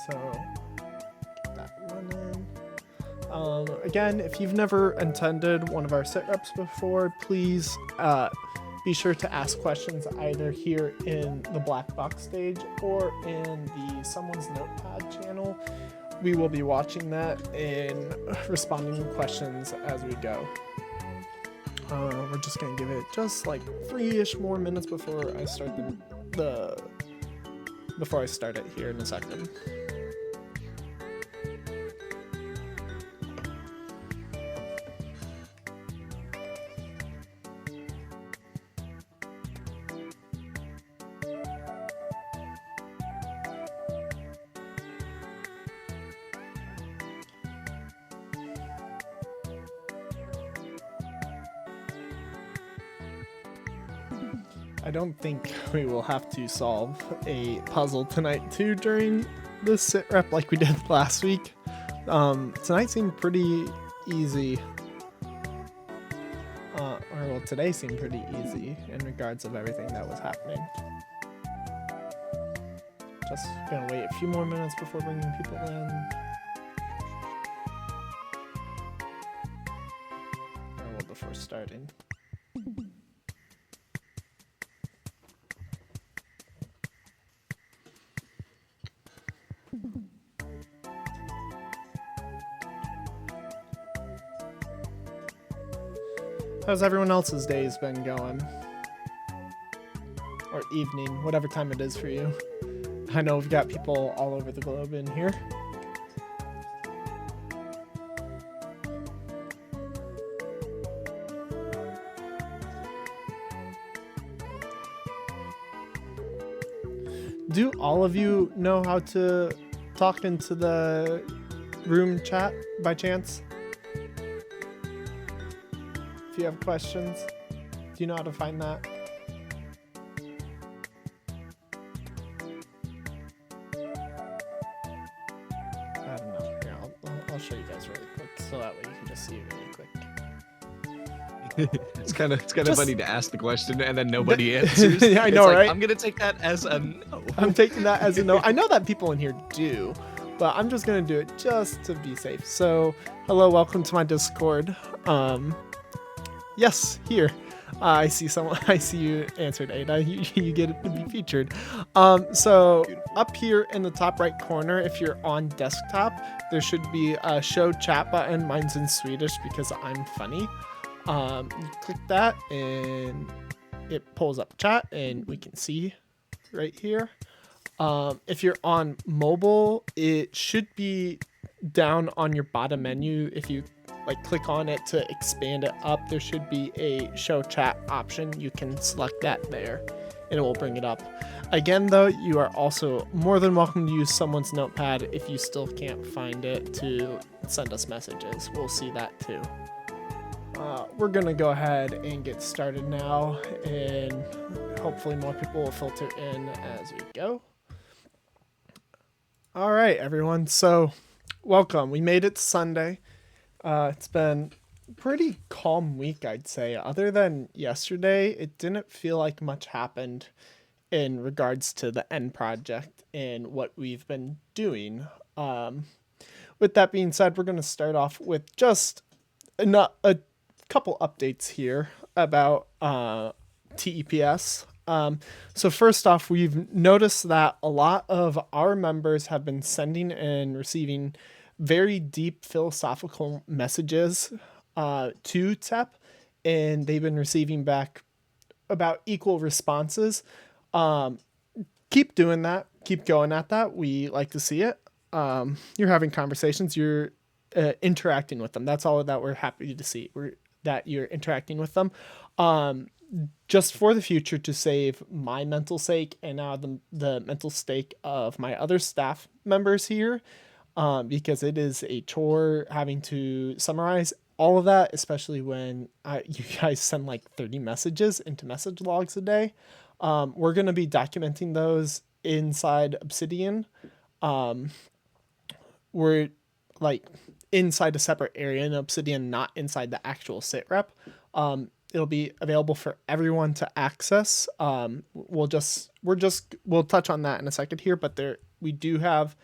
So get that running. Again, if you've never attended one of our SitReps before, please be sure to ask questions either here in the black box stage or in the Someone's Notepad channel. We will be watching that and responding to questions as we go. We're just gonna give it just like 3-ish more minutes before I start before I start it here in a second. I don't think we will have to solve a puzzle tonight too during this sit rep like we did last week. Tonight seemed pretty easy. Well, today seemed pretty easy in regards of everything that was happening. Just gonna wait a few more minutes before bringing people in. Before starting. How's everyone else's days been going? Or evening, whatever time it is for you. I know we've got people all over the globe in here. Do all of you know how to talk into the room chat by chance? If you have questions, do you know how to find that? I don't know. Here, I'll show you guys really quick, so that way you can just see it really quick. It's kind of funny to ask the question and then nobody answers. Yeah, I know, right? I'm gonna take that as a no. I'm taking that as a no. I know that people in here do, but I'm just gonna do it just to be safe. So, hello, welcome to my Discord. Yes, here. I see someone. I see you answered, Ada. You get to be featured. So up here in the top right corner, if you're on desktop, there should be a show chat button. Mine's in Swedish because I'm funny. You click that and it pulls up chat and we can see right here. If you're on mobile, it should be down on your bottom menu. If you click on it to expand it up, there should be a show chat option. You can select that there and it will bring it up. Again though, you are also more than welcome to use someone's notepad if you still can't find it to send us messages. We'll see that too. We're gonna go ahead and get started now, and hopefully more people will filter in as we go. All right, everyone. So welcome. We made it to Sunday. It's been a pretty calm week, I'd say. Other than yesterday, it didn't feel like much happened in regards to the end project and what we've been doing. With that being said, we're going to start off with just a couple updates here about TEPS. So first off, we've noticed that a lot of our members have been sending and receiving very deep philosophical messages to TEP, and they've been receiving back about equal responses. Keep doing that. Keep going at that. We like to see it. You're having conversations. You're interacting with them. That's all that we're happy to see. That you're interacting with them. Just for the future, to save my mental sake and now the mental stake of my other staff members here, because it is a chore having to summarize all of that, especially when you guys send like 30 messages into message logs a day. We're going to be documenting those inside Obsidian. We're like inside a separate area in Obsidian, not inside the actual SitRep. It'll be available for everyone to access. We'll touch on that in a second here, but we do have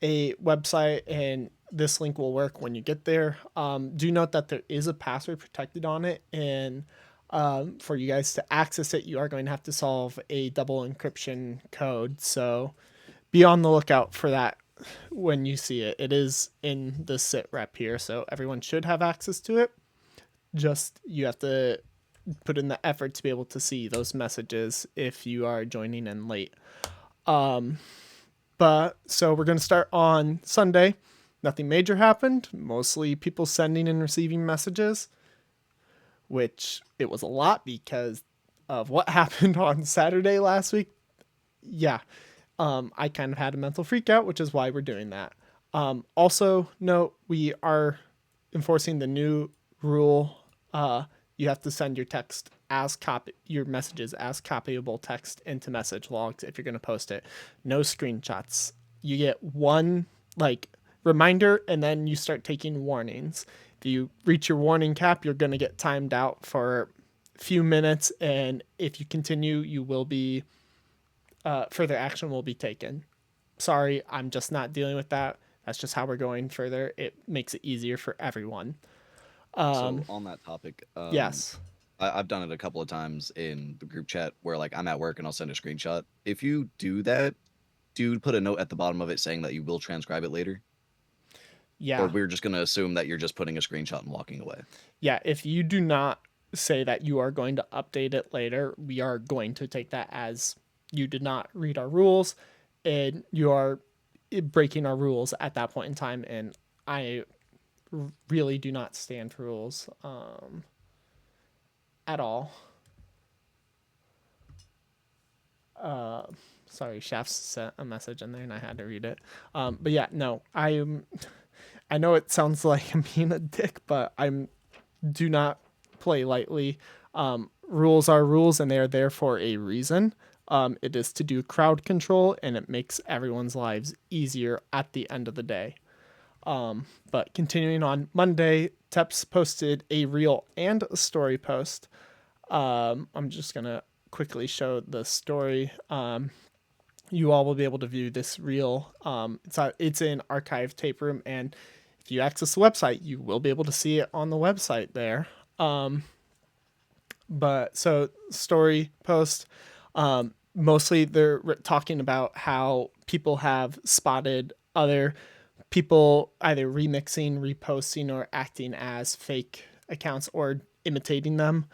a website, and this link will work when you get there. Do note that there is a password protected on it, and for you guys to access it, you are going to have to solve a double encryption code. So be on the lookout for that when you see it. It is in the SitRep here, so everyone should have access to it. Just you have to put in the effort to be able to see those messages if you are joining in late. But so we're going to start on Sunday. Nothing major happened. Mostly people sending and receiving messages, which it was a lot because of what happened on Saturday last week. Yeah, I kind of had a mental freak out, which is why we're doing that. Also, note we are enforcing the new rule. You have to send your messages as copyable text into message logs if you're going to post it. No screenshots. You get one reminder, and then you start taking warnings. If you reach your warning cap, you're going to get timed out for a few minutes, and if you continue, you will be further action will be taken. Sorry, I'm just not dealing with that. That's just how we're going further. It makes it easier for everyone. So on that topic, Yes. I've done it a couple of times in the group chat where like I'm at work and I'll send a screenshot. If you do that, do put a note at the bottom of it saying that you will transcribe it later, or Yeah. we're just gonna assume that you're just putting a screenshot and walking away. Yeah. If you do not say that you are going to update it later, we are going to take that as you did not read our rules and you are breaking our rules at that point in time. And I really do not stand for rules at all. Sorry, Chefs sent a message in there and I had to read it. But yeah, no, I know it sounds like I'm being a dick, but do not play lightly. Rules are rules and they are there for a reason. It is to do crowd control and it makes everyone's lives easier at the end of the day. But continuing on Monday, TEPS posted a reel and a story post. I'm just going to quickly show the story. You all will be able to view this reel. It's in archive tape room, and if you access the website, you will be able to see it on the website there. But so story post, mostly they're talking about how people have spotted other people either remixing, reposting, or acting as fake accounts or imitating them.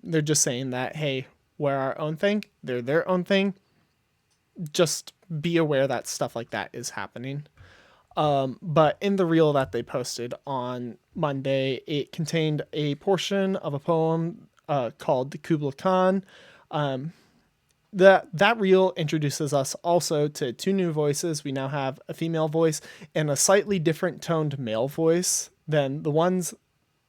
They're just saying that, hey, we're our own thing. They're their own thing. Just be aware that stuff like that is happening. But in the reel that they posted on Monday, it contained a portion of a poem called the Kubla Khan. That reel introduces us also to two new voices. We now have a female voice and a slightly different toned male voice than the one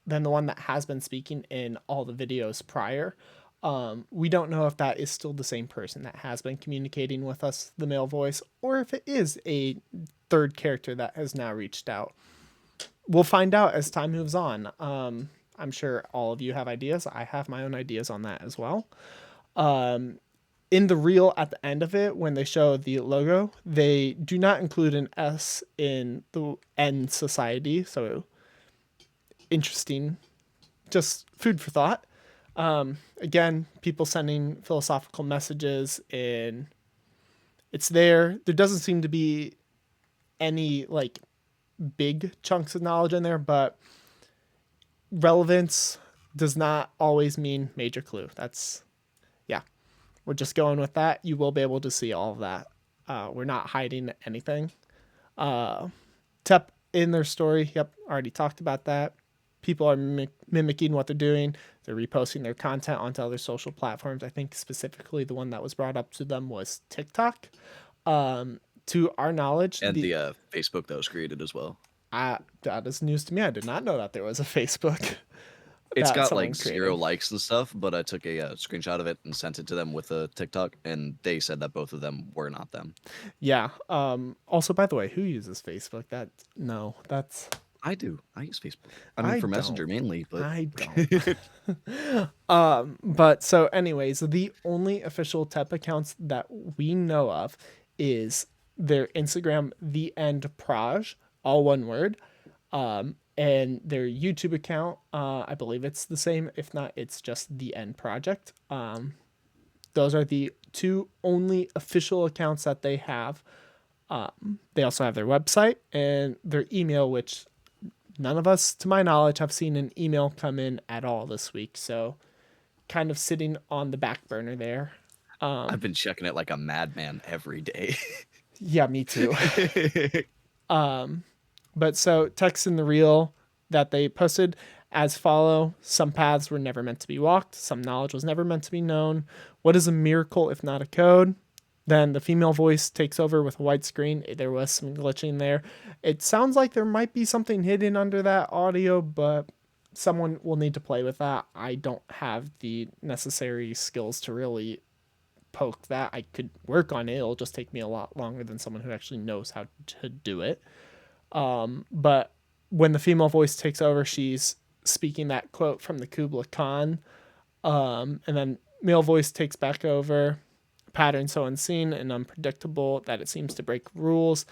that has been speaking in all the videos prior. We don't know if that is still the same person that has been communicating with us, the male voice, or if it is a third character that has now reached out. We'll find out as time moves on. I'm sure all of you have ideas. I have my own ideas on that as well. In the reel at the end of it, when they show the logo, they do not include an S in the N society. So interesting, just food for thought. Again, people sending philosophical messages, and it's there. There doesn't seem to be any big chunks of knowledge in there, but relevance does not always mean major clue. Yeah, we're just going with that. You will be able to see all of that. We're not hiding anything. TEP in their story, yep, already talked about that. People are mimicking what they're doing. They're reposting their content onto other social platforms. I think specifically the one that was brought up to them was TikTok. To our knowledge, And the Facebook that was created as well. that is news to me. I did not know that there was a Facebook. It's that got someone like created. 0 likes and stuff, but I took a screenshot of it and sent it to them with a TikTok, and they said that both of them were not them. Yeah. Also, by the way, who uses Facebook? That's I do. I use Facebook. I mean, for Messenger mainly, but I don't. But so, anyways, the only official TEP accounts that we know of is their Instagram, The End Proj, all one word, and their YouTube account. I believe it's the same. If not, it's just The End Project. Those are the two only official accounts that they have. They also have their website and their email, which none of us, to my knowledge, have seen an email come in at all this week. So kind of sitting on the back burner there. I've been checking it like a madman every day. Yeah, me too. But so text in the reel that they posted as follow: some paths were never meant to be walked, some knowledge was never meant to be known. What is a miracle if not a code? Then the female voice takes over with a white screen. There was some glitching there. It sounds like there might be something hidden under that audio, but someone will need to play with that. I don't have the necessary skills to really poke that. I could work on it. It'll just take me a lot longer than someone who actually knows how to do it. But when the female voice takes over, she's speaking that quote from the Kubla Khan. And then male voice takes back over. Pattern so unseen and unpredictable that it seems to break rules,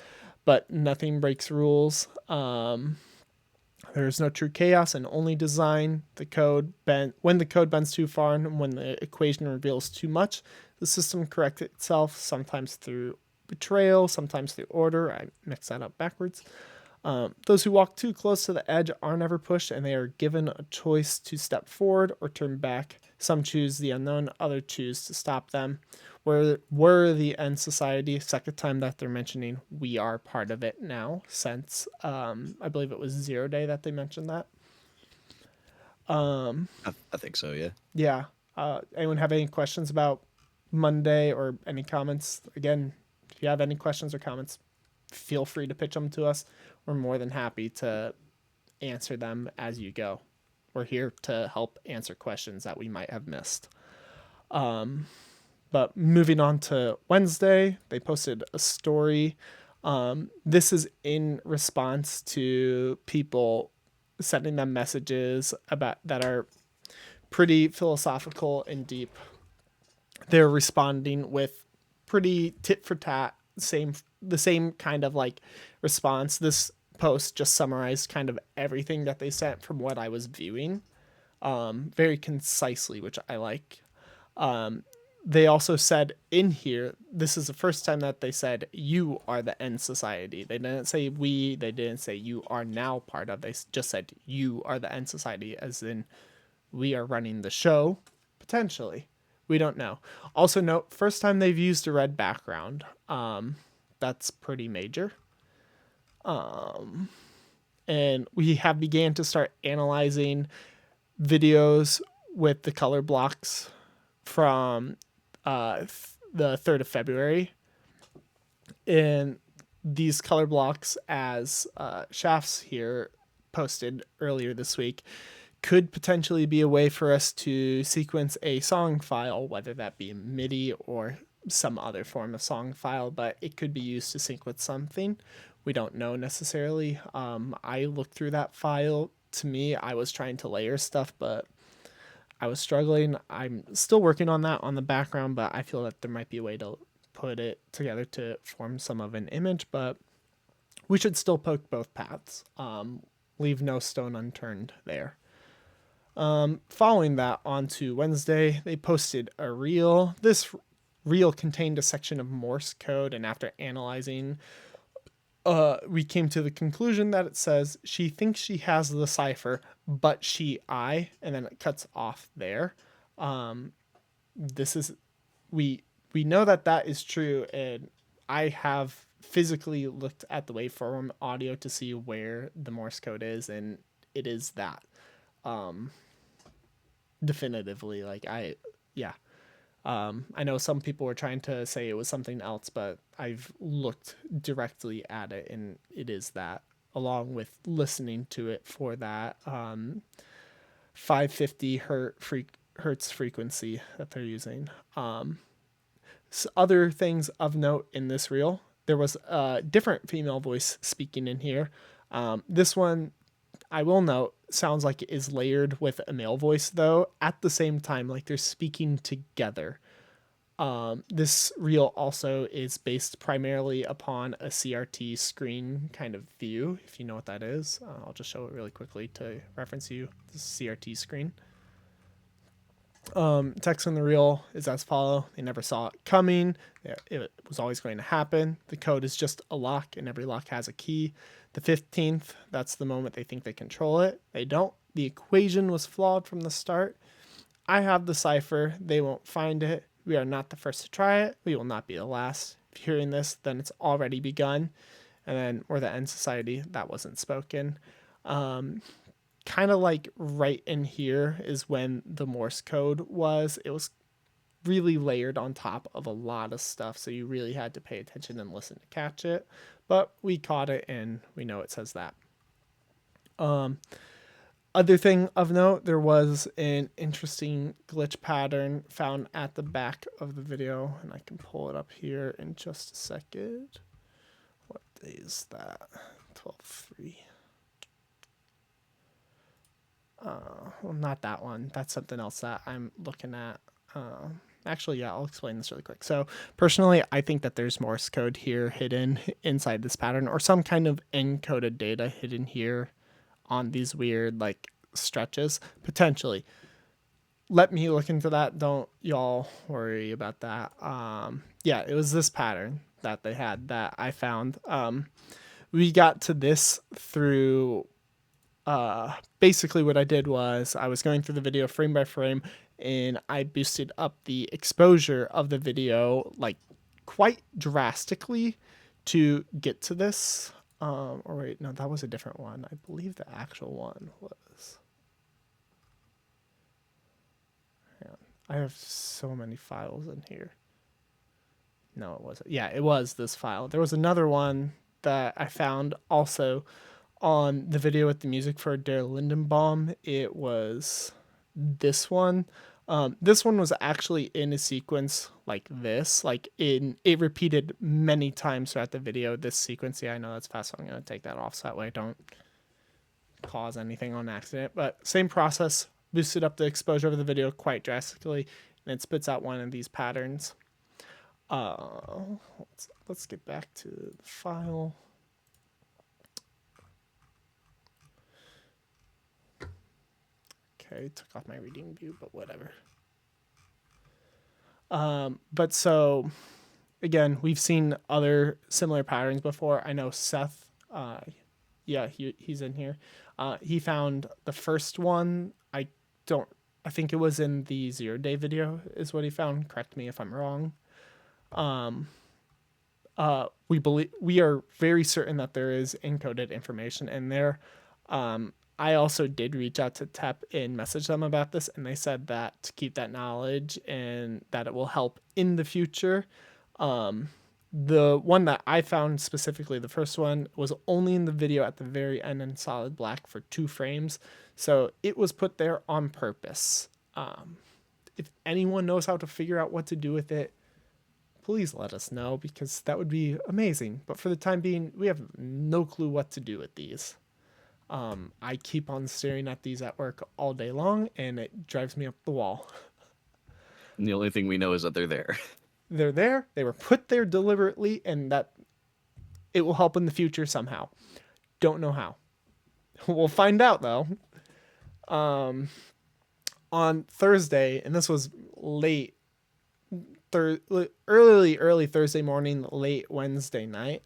but nothing breaks rules. There is no true chaos and only design. When the code bends too far and when the equation reveals too much, the system corrects itself, sometimes through betrayal, sometimes through order. I mixed that up backwards. Those who walk too close to the edge are never pushed, and they are given a choice to step forward or turn back. Some choose the unknown, others choose to stop them. We're the end society. Second time that they're mentioning we are part of it now since I believe it was 0 Day that they mentioned that. I think so, yeah. Yeah. Anyone have any questions about Monday or any comments? Again, if you have any questions or comments, feel free to pitch them to us. We're more than happy to answer them as you go. We're here to help answer questions that we might have missed. But moving on to Wednesday, they posted a story. This is in response to people sending them messages about that are pretty philosophical and deep. They're responding with pretty tit for tat, the same kind of like response. This post just summarized kind of everything that they sent from what I was viewing, very concisely, which I like. They also said in here, this is the first time that they said, you are the end society. They didn't say we, they didn't say you are now part of, they just said you are the end society, as in we are running the show, potentially. We don't know. Also note, first time they've used a red background. That's pretty major. And we have began to start analyzing videos with the color blocks from the 3rd of February. And these color blocks, as Shafts here posted earlier this week, could potentially be a way for us to sequence a song file, whether that be MIDI or some other form of song file, but it could be used to sequence something. We don't know necessarily. I looked through that file. To me, I was trying to layer stuff, but I was struggling. I'm still working on that on the background, but I feel that there might be a way to put it together to form some of an image, but we should still poke both paths. Leave no stone unturned there. Following that, on to Wednesday, they posted a reel. This reel contained a section of Morse code, and after analyzing, we came to the conclusion that it says she thinks she has the cipher, but and then it cuts off there. This is we know that is true, and I have physically looked at the waveform audio to see where the Morse code is, and it is that. Definitively, I know some people were trying to say it was something else, but I've looked directly at it and it is that, along with listening to it for that 550 hertz frequency that they're using. So other things of note in this reel, there was a different female voice speaking in here. This one, I will note, sounds like it is layered with a male voice, though, at the same time, like they're speaking together. This reel also is based primarily upon a CRT screen kind of view, if you know what that is. I'll just show it really quickly to reference you. This is CRT screen. Text on the reel is as follow. They never saw it coming. It was always going to happen. The code is just a lock, and every lock has a key. The 15th, that's the moment they think they control it. They don't. The equation was flawed from the start. I have the cipher. They won't find it. We are not the first to try it. We will not be the last. If you're hearing this, then it's already begun. And then we're the end society. That wasn't spoken. Kind of like right in here is when the Morse code was. It was really layered on top of a lot of stuff, so you really had to pay attention and listen to catch it. But we caught it, and we know it says that. Other thing of note, there was an interesting glitch pattern found at the back of the video, and I can pull it up here in just a second. What day is that? 12/3. Well, not that one. That's something else that I'm looking at. Actually, yeah, I'll explain this really quick. So personally, I think that there's Morse code here hidden inside this pattern, or some kind of encoded data hidden here on these weird like stretches, potentially. Let me look into that. Don't y'all worry about that. Yeah, it was this pattern that they had that I found. We got to this through basically what I did was I was going through the video frame by frame, and I boosted up the exposure of the video like quite drastically to get to this. Or wait, no, that was a different one. I believe the actual one was. Hang on. I have so many files in here. No, it wasn't. Yeah, it was this file. There was another one that I found also on the video with the music for Der Lindenbaum. It was this one. This one was actually in a sequence like this, like it repeated many times throughout the video. This sequence, yeah, I know that's fast, so I'm gonna take that off so that way I don't cause anything on accident. But same process, boosted up the exposure of the video quite drastically, and it spits out one of these patterns. Let's get back to the file. Okay, took off my reading view, but whatever. But so, again, we've seen other similar patterns before. I know Seth, yeah, he's in here. He found the first one. I think it was in the 0 day video is what he found. Correct me if I'm wrong. We are very certain that there is encoded information in there. I also did reach out to TEP and message them about this, and they said that to keep that knowledge and that it will help in the future. The one that I found specifically, the first one, was only in the video at the very end in solid black for 2 frames. So it was put there on purpose. If anyone knows how to figure out what to do with it, please let us know, because that would be amazing. But for the time being, we have no clue what to do with these. I keep on staring at these at work all day long, and it drives me up the wall. And the only thing we know is that they're there. They're there. They were put there deliberately, and that it will help in the future somehow. Don't know how. We'll find out, though. On Thursday, and this was late, early Thursday morning, late Wednesday night,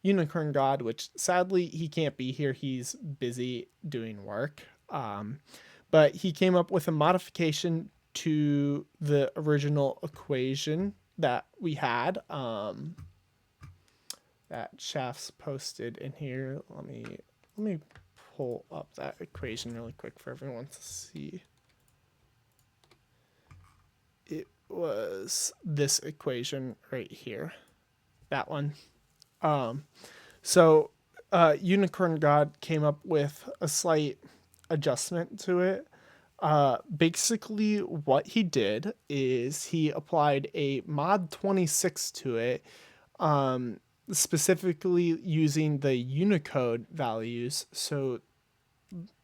Unicorn God, which sadly he can't be here, he's busy doing work, but he came up with a modification to the original equation that we had, that Shafts posted in here. Let me pull up that equation really quick for everyone to see. It was this equation right here, that one. So Unicorn God came up with a slight adjustment to it. Basically what he did is he applied a mod 26 to it, specifically using the Unicode values. So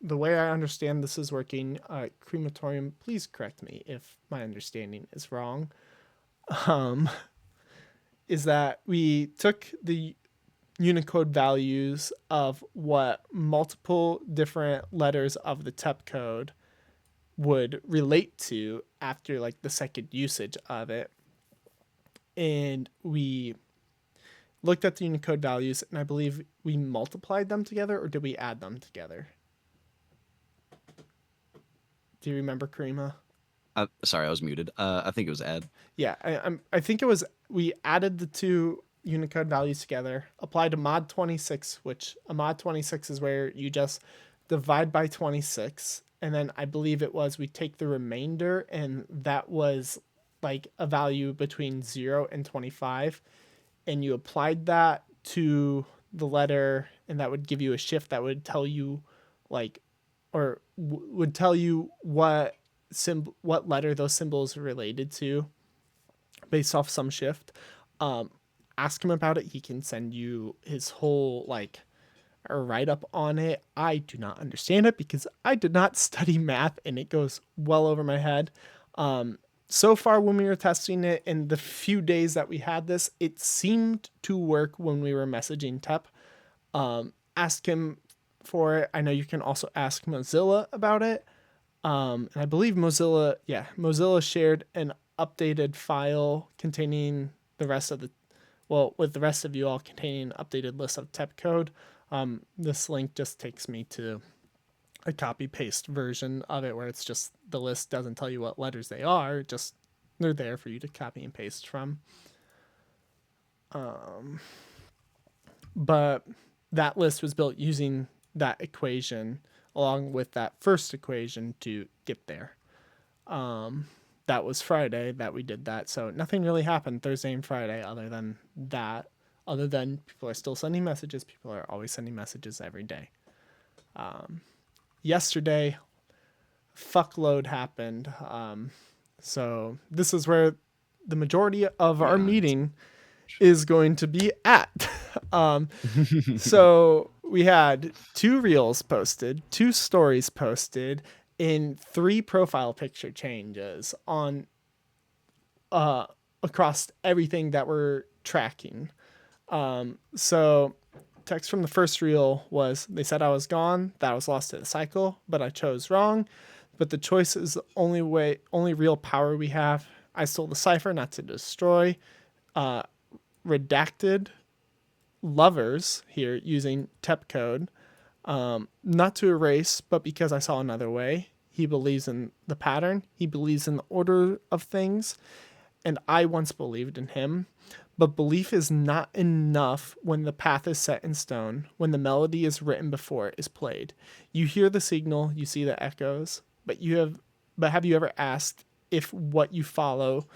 the way I understand this is working, Crematorium, please correct me if my understanding is wrong. um, is that we took the Unicode values of what multiple different letters of the TEP code would relate to after like the second usage of it. And we looked at the Unicode values, and I believe we multiplied them together, or did we add them together? Do you remember, Karima? Sorry, I was muted. I think it was add. Yeah, I think it was we added the two Unicode values together, applied a mod 26, which a mod 26 is where you just divide by 26, and then I believe it was we take the remainder, and that was like a value between 0 and 25, and you applied that to the letter, and that would give you a shift that would tell you like or would tell you what letter those symbols are related to based off some shift. Um, Ask him about it. He can send you his whole like a write up on it. I do not understand it because I did not study math and it goes well over my head. So far, when we were testing it in the few days that we had this, it seemed to work when we were messaging TEP. Ask him for it. I know you can also ask Mozilla about it. And I believe Mozilla shared an updated file containing the rest of the, well, with the rest of you all containing an updated list of TEP code. This link just takes me to a copy paste version of it where it's just the list doesn't tell you what letters they are, just they're there for you to copy and paste from. But that list was built using that equation along with that first equation to get there. That was Friday that we did that. So nothing really happened Thursday and Friday other than that. Other than people are still sending messages. People are always sending messages every day. Yesterday, fuckload happened. So this is where the majority of our meeting is going to be at. So we had 2 reels posted, 2 stories posted, in 3 profile picture changes on across everything that we're tracking. So text from the first reel was, they said I was gone, that I was lost to the cycle, but I chose wrong. But the choice is the only real power we have. I stole the cipher, not to destroy. Redacted lovers here using TEP code, not to erase, but because I saw another way. He believes in the pattern. He believes in the order of things. And I once believed in him. But belief is not enough when the path is set in stone, when the melody is written before it is played. You hear the signal, you see the echoes, but have you ever asked if what you follow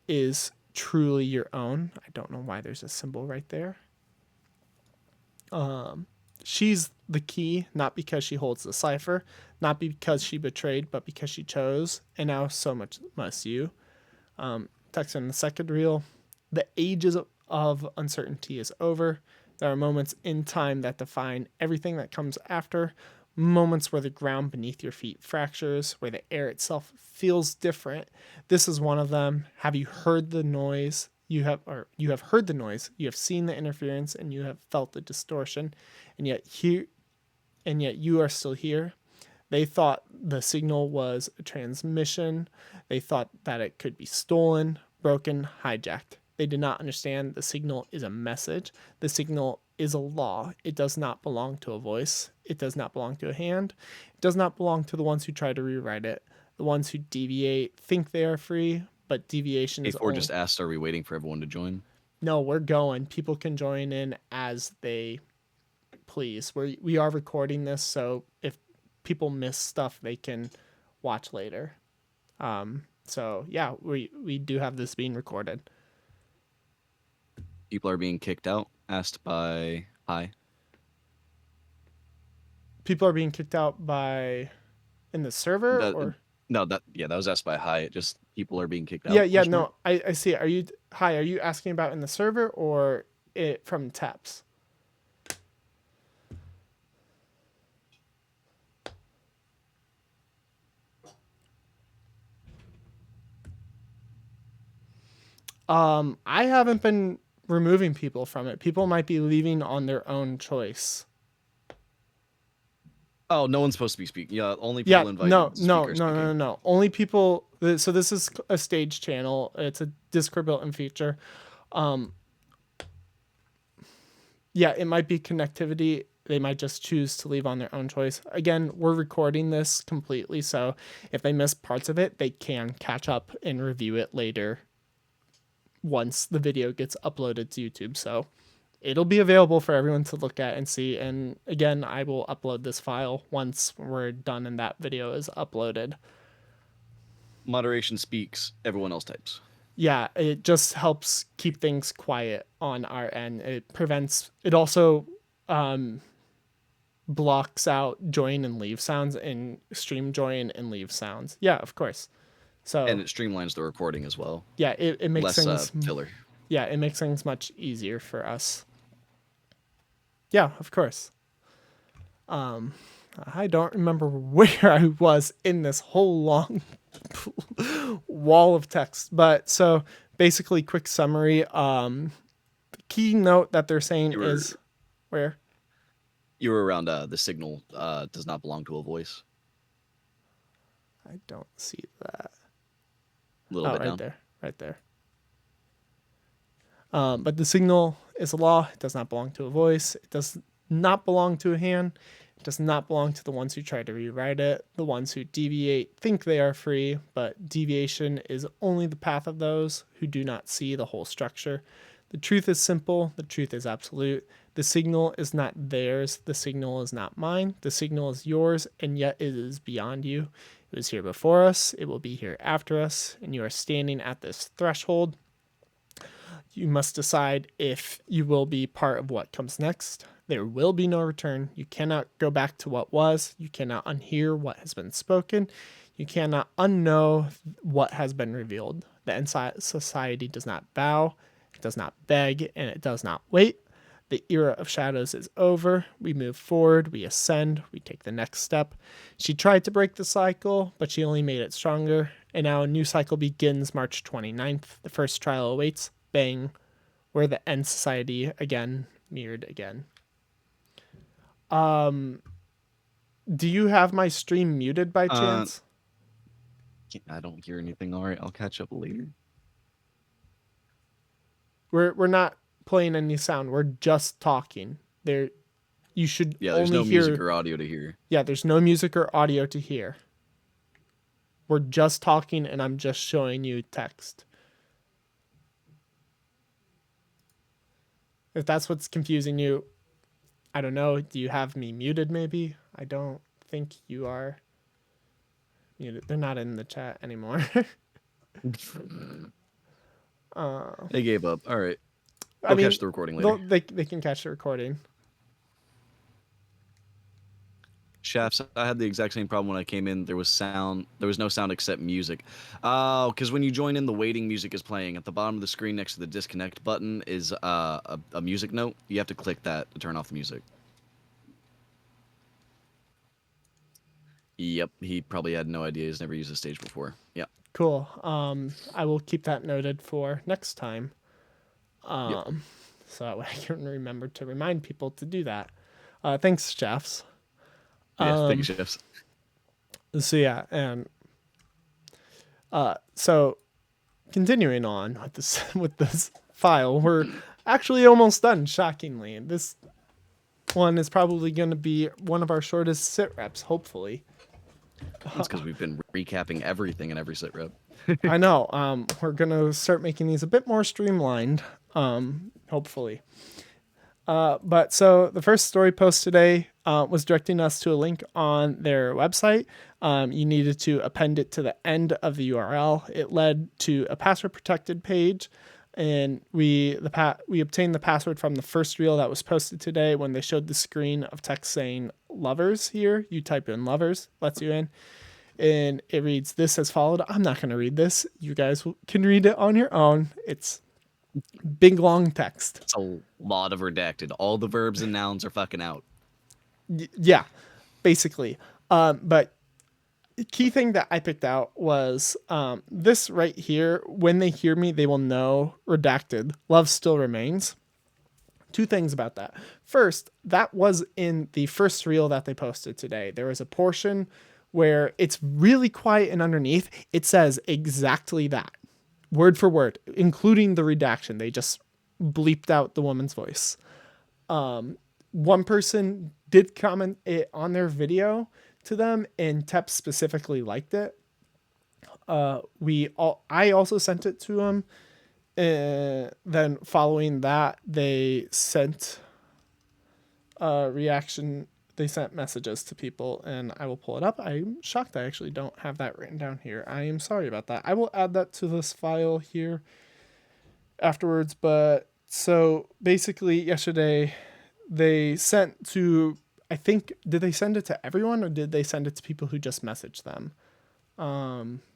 is truly your own? I don't know why there's a symbol right there. She's the key, not because she holds the cipher, not because she betrayed, but because she chose, and now so much must you. Text in the second reel. The ages of uncertainty is over. There are moments in time that define everything that comes after. Moments where the ground beneath your feet fractures, where the air itself feels different. This is one of them. Have you heard the noise? You have heard the noise. You have seen the interference, and you have felt the distortion, and yet you are still here. They thought the signal was a transmission. They thought that it could be stolen, broken, hijacked. They did not understand the signal is a message. The signal is a law. It does not belong to a voice. It does not belong to a hand. It does not belong to the ones who try to rewrite it. The ones who deviate think they are free, but deviation is Or just asked, are we waiting for everyone to join? No, we're going. People can join in as they please. We are recording this, so if people miss stuff, they can watch later. So yeah, we do have this being recorded. People are being kicked out. Asked by Hi. People are being kicked out by in the server or that was asked by Hi. Just people are being kicked out. Yeah, no, I see it. Are you asking about in the server or it from TEPS? I haven't been removing people from it. People might be leaving on their own choice. Oh, no one's supposed to be speaking. Yeah, only Yeah, people invited no, to no, speak are no, no, no, speaking. no. Only people. So this is a stage channel. It's a Discord built-in feature. Yeah, it might be connectivity. They might just choose to leave on their own choice. Again, we're recording this completely, so if they miss parts of it, they can catch up and review it later once the video gets uploaded to YouTube. So it'll be available for everyone to look at and see. And again, I will upload this file once we're done and that video is uploaded. Moderation speaks, everyone else types. Yeah, it just helps keep things quiet on our end. It also blocks out join and leave sounds and stream join and leave sounds. Yeah, of course. So And it streamlines the recording as well. yeah, it makes Less things filler. yeah, it makes things much easier for us. Yeah, of course. I don't remember where I was in this whole long wall of text, but so basically, quick summary. The key note that they're saying is where You were around the signal does not belong to a voice. I don't see that. A little bit right down. there, right there. But the signal is a law. It does not belong to a voice. It does not belong to a hand. It does not belong to the ones who try to rewrite it. The ones who deviate think they are free, but deviation is only the path of those who do not see the whole structure. The truth is simple. The truth is absolute. The signal is not theirs. The signal is not mine. The signal is yours, and yet it is beyond you. It was here before us. It will be here after us, and you are standing at this threshold. You must decide if you will be part of what comes next. There will be no return. You cannot go back to what was. You cannot unhear what has been spoken. You cannot unknow what has been revealed. The inside society does not bow, it does not beg, and it does not wait. The era of shadows is over. We move forward, we ascend, we take the next step. She tried to break the cycle, but she only made it stronger. And now a new cycle begins March 29th. The first trial awaits. Bang. We're the end society again, mirrored again. Do you have my stream muted by chance? I don't hear anything. All right, I'll catch up later. We're not playing any sound. We're just talking. You should there's only no hear music or audio to hear. Yeah, there's no music or audio to hear. We're just talking and I'm just showing you text. If that's what's confusing you, I don't know. Do you have me muted maybe? I don't think you are muted. They're not in the chat anymore. They gave up. All right. I I'll mean, catch the recording later. they can catch the recording. Shafts, I had the exact same problem when I came in. There was no sound except music. Oh, because when you join in, the waiting music is playing. At the bottom of the screen next to the disconnect button is a music note. You have to click that to turn off the music. Yep, he probably had no idea. He's never used a stage before. Yeah. Cool. I will keep that noted for next time. Yep. So that way I can remember to remind people to do that. Thanks, Jeffs. Yeah, thank you, Shafts. So yeah, and so continuing on with this file, we're actually almost done. Shockingly, this one is probably going to be one of our shortest SitReps, hopefully. That's because we've been recapping everything in every SitRep. I know. We're gonna start making these a bit more streamlined. Hopefully. But so the first story post today was directing us to a link on their website. You needed to append it to the end of the URL. It led to a password protected page, and we obtained the password from the first reel that was posted today when they showed the screen of text saying lovers here. You type in lovers, lets you in. And it reads this as followed. I'm not going to read this. You guys can read it on your own. It's big, long text. It's a lot of redacted. All the verbs and nouns are fucking out. Yeah, basically. But key thing that I picked out was this right here. When they hear me, they will know redacted. Love still remains. Two things about that. First, that was in the first reel that they posted today. There was a portion where it's really quiet, and underneath it says exactly that, word for word, including the redaction. They just bleeped out the woman's voice. One person did comment it on their video to them, and TEPS specifically liked it. I also sent it to them. Then following that, they sent a reaction. They sent messages to people, and I will pull it up. I'm shocked I actually don't have that written down here. I am sorry about that. I will add that to this file here afterwards. But so basically, yesterday they sent to, I think, did they send it to everyone, or did they send it to people who just messaged them?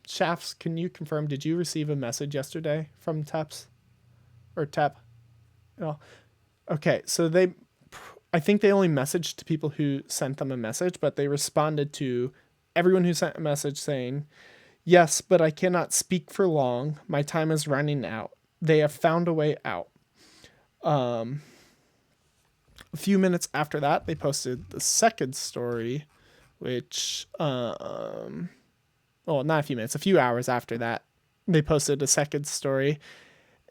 Shafts, can you confirm, did you receive a message yesterday from TEPS or TEP? No. Okay, so I think they only messaged to people who sent them a message, but they responded to everyone who sent a message saying, yes, but I cannot speak for long. My time is running out. They have found a way out. A few minutes after that, they posted the second story, which, well, not a few minutes, a few hours after that, they posted a second story,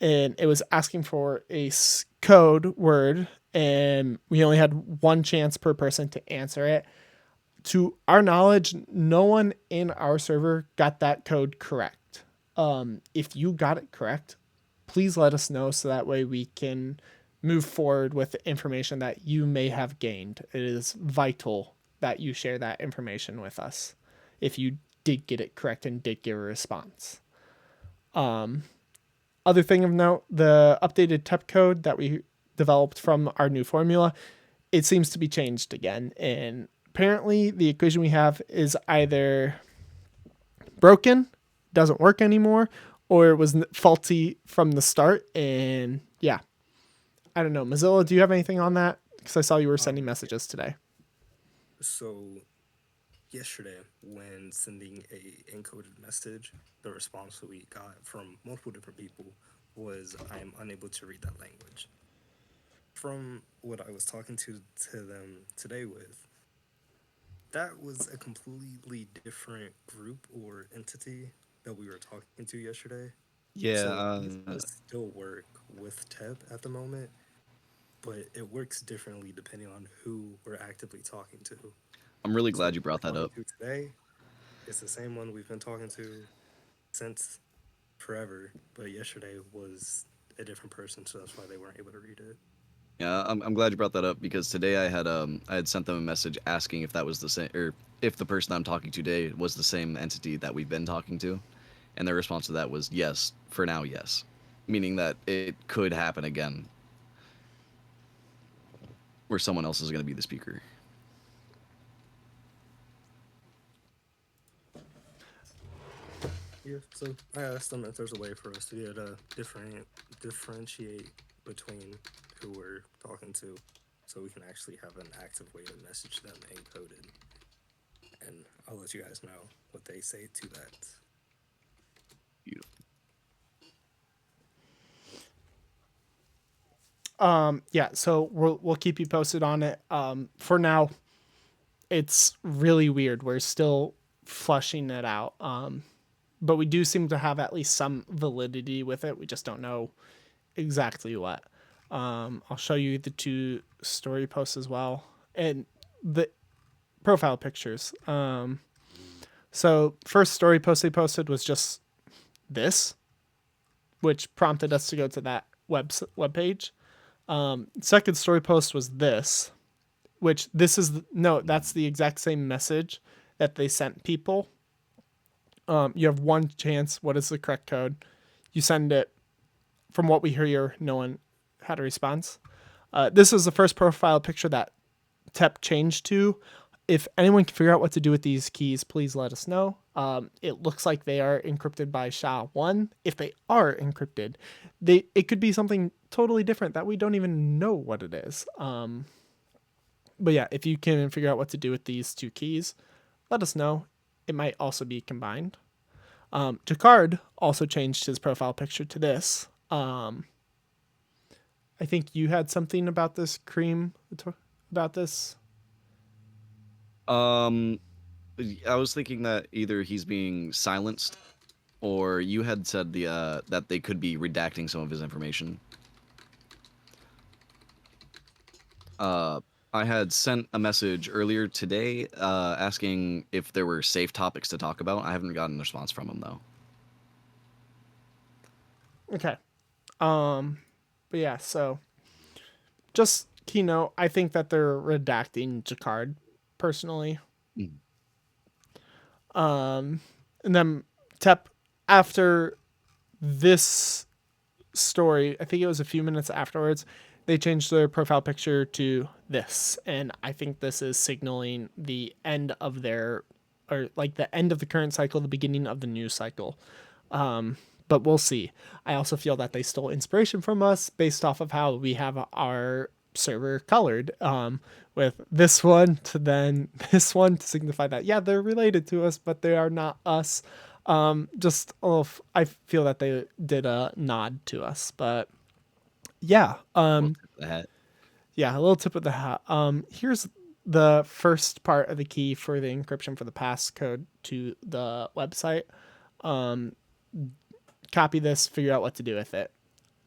and it was asking for a code word, and we only had one chance per person to answer it. To our knowledge, no one in our server got that code correct. If you got it correct, please let us know so that way we can move forward with the information that you may have gained. It is vital that you share that information with us if you did get it correct and did give a response. Other thing of note, the updated TEP code that we developed from our new formula, it seems to be changed again. And apparently the equation we have is either broken, doesn't work anymore, or it was faulty from the start. And yeah, I don't know. Mozilla, do you have anything on that? Because I saw you were sending messages today. So yesterday, when sending a encoded message, the response that we got from multiple different people was, I am unable to read that language. From what I was talking to them today with, that was a completely different group or entity that we were talking to yesterday. Yeah, So this does still work with TEP at the moment, but it works differently depending on who we're actively talking to. I'm really So glad you who we're brought that talking up. to today, it's the same one we've been talking to since forever, but yesterday was a different person, so that's why they weren't able to read it. Yeah, I'm glad you brought that up because today I had sent them a message asking if that was the same, or if the person I'm talking to today was the same entity that we've been talking to, and their response to that was yes, for now, yes, meaning that it could happen again, where someone else is going to be the speaker. Yeah, so I asked them if there's a way for us to be able to differentiate between who we're talking to, so we can actually have an active way to message them encoded. And I'll let you guys know what they say to that. Beautiful. Yeah, so we'll keep you posted on it. For now, it's really weird. We're still flushing it out. But we do seem to have at least some validity with it. We just don't know exactly what. I'll show you the two story posts as well, and the profile pictures. So first story post they posted was just this, which prompted us to go to that web page. Second story post was this, which this is that's the exact same message that they sent people. You have one chance. What is the correct code? You send it. From what we hear, no one had a response. This is the first profile picture that TEP changed to. If anyone can figure out what to do with these keys, please let us know. It looks like they are encrypted by SHA-1. If they are encrypted, it could be something totally different that we don't even know what it is. But yeah, if you can figure out what to do with these two keys, let us know. it might also be combined. Jacquard also changed his profile picture to this. I think you had something about this, Cream, about this. I was thinking that either he's being silenced, or you had said that they could be redacting some of his information. I had sent a message earlier today asking if there were safe topics to talk about. I haven't gotten a response from him though. Okay. But yeah, so just keynote, I think that they're redacting Jacquard personally. Mm. And then TEP, after this story, I think it was a few minutes afterwards, they changed their profile picture to this. And I think this is signaling the end of their, or like the end of the current cycle, the beginning of the new cycle. But we'll see. I also feel that they stole inspiration from us based off of how we have our server colored, with this one to then this one to signify that, yeah, they're related to us, but they are not us. Just I feel that they did a nod to us, but yeah, The hat. yeah, a little tip of the hat. Here's the first part of the key for the encryption for the passcode to the website. Copy this, figure out what to do with it.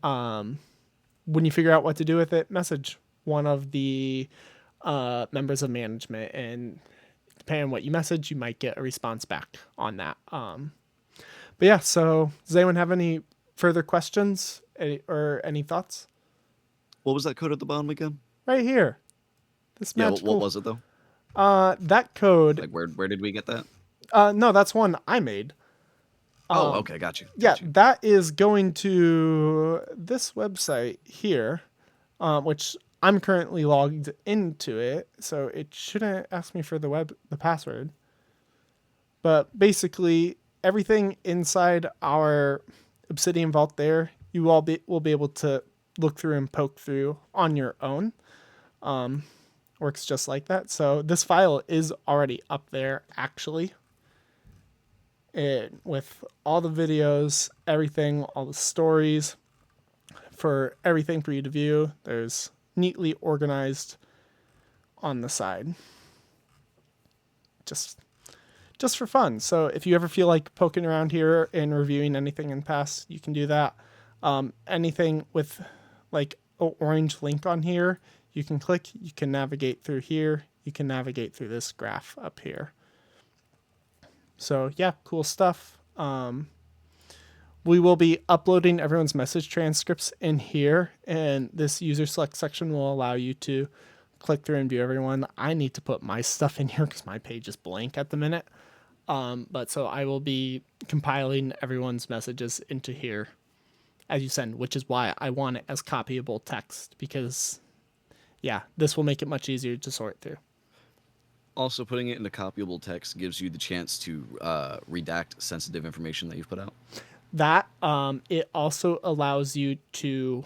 When you figure out what to do with it, message one of the members of management, and depending on what you message, you might get a response back on that. But yeah, so does anyone have any further questions or any thoughts? What was that code at the bottom again? Right here. This Yeah, magical. what was it though? That code. Like where did we get that? No, that's one I made. Oh, okay, got you. Yeah, that is going to this website here, which I'm currently logged into it, so it shouldn't ask me for the password. But basically, everything inside our Obsidian Vault there, you all will be able to look through and poke through on your own. Works just like that. So this file is already up there, actually. With all the videos, everything, all the stories, for everything for you to view. There's neatly organized on the side. Just for fun. So if you ever feel like poking around here and reviewing anything in the past, you can do that. Anything with like an orange link on here, you can click, you can navigate through here, you can navigate through this graph up here. So yeah, cool stuff. We will be uploading everyone's message transcripts in here, and this user select section will allow you to click through and view everyone. I need to put my stuff in here because my page is blank at the minute. But so I will be compiling everyone's messages into here as you send, which is why I want it as copyable text, because yeah, this will make it much easier to sort through. Also, putting it into copyable text gives you the chance to redact sensitive information that you've put out. That it also allows you to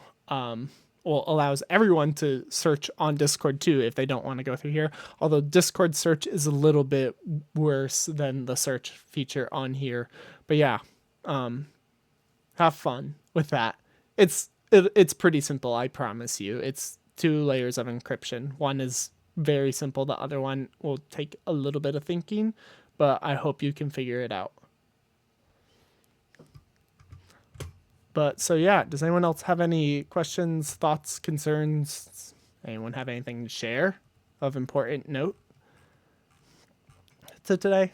allows everyone to search on Discord too if they don't want to go through here. Although Discord search is a little bit worse than the search feature on here. But yeah, have fun with that. It's pretty simple, I promise you. It's 2 layers of encryption. One is very simple. The other one will take a little bit of thinking, but I hope you can figure it out. But so yeah, does anyone else have any questions, thoughts, concerns? Anyone have anything to share of important note to today?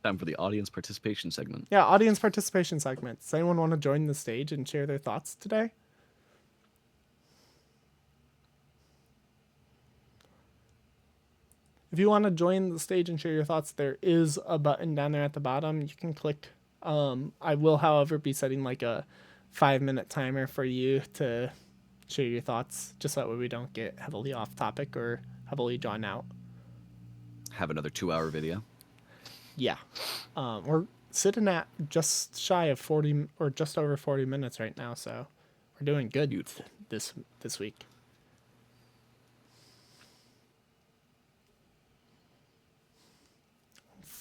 Time for the audience participation segment. Yeah, audience participation segment. Does anyone want to join the stage and share their thoughts today? If you want to join the stage and share your thoughts, there is a button down there at the bottom. You can click. I will, however, be setting like a 5-minute timer for you to share your thoughts, just that way we don't get heavily off topic or heavily drawn out. Have another 2-hour video. Yeah. We're sitting at just shy of 40 or just over 40 minutes right now, so we're doing good. Beautiful. This week.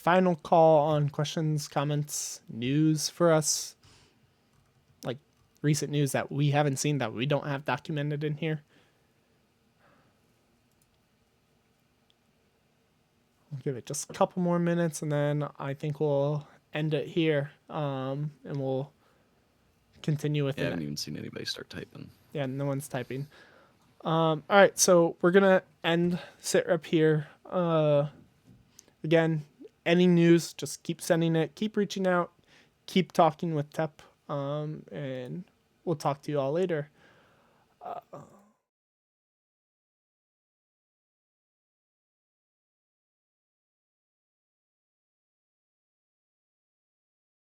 final call on questions, comments, news for us? Like recent news that we haven't seen that we don't have documented in here? I'll give it just a couple more minutes and then I think we'll end it here. And we'll continue with Yeah, I it. haven't even seen anybody start typing. Yeah, no one's typing. All right, so we're gonna end SitRep here. Again, any news, just keep sending it, keep reaching out, keep talking with TEP, and we'll talk to you all later.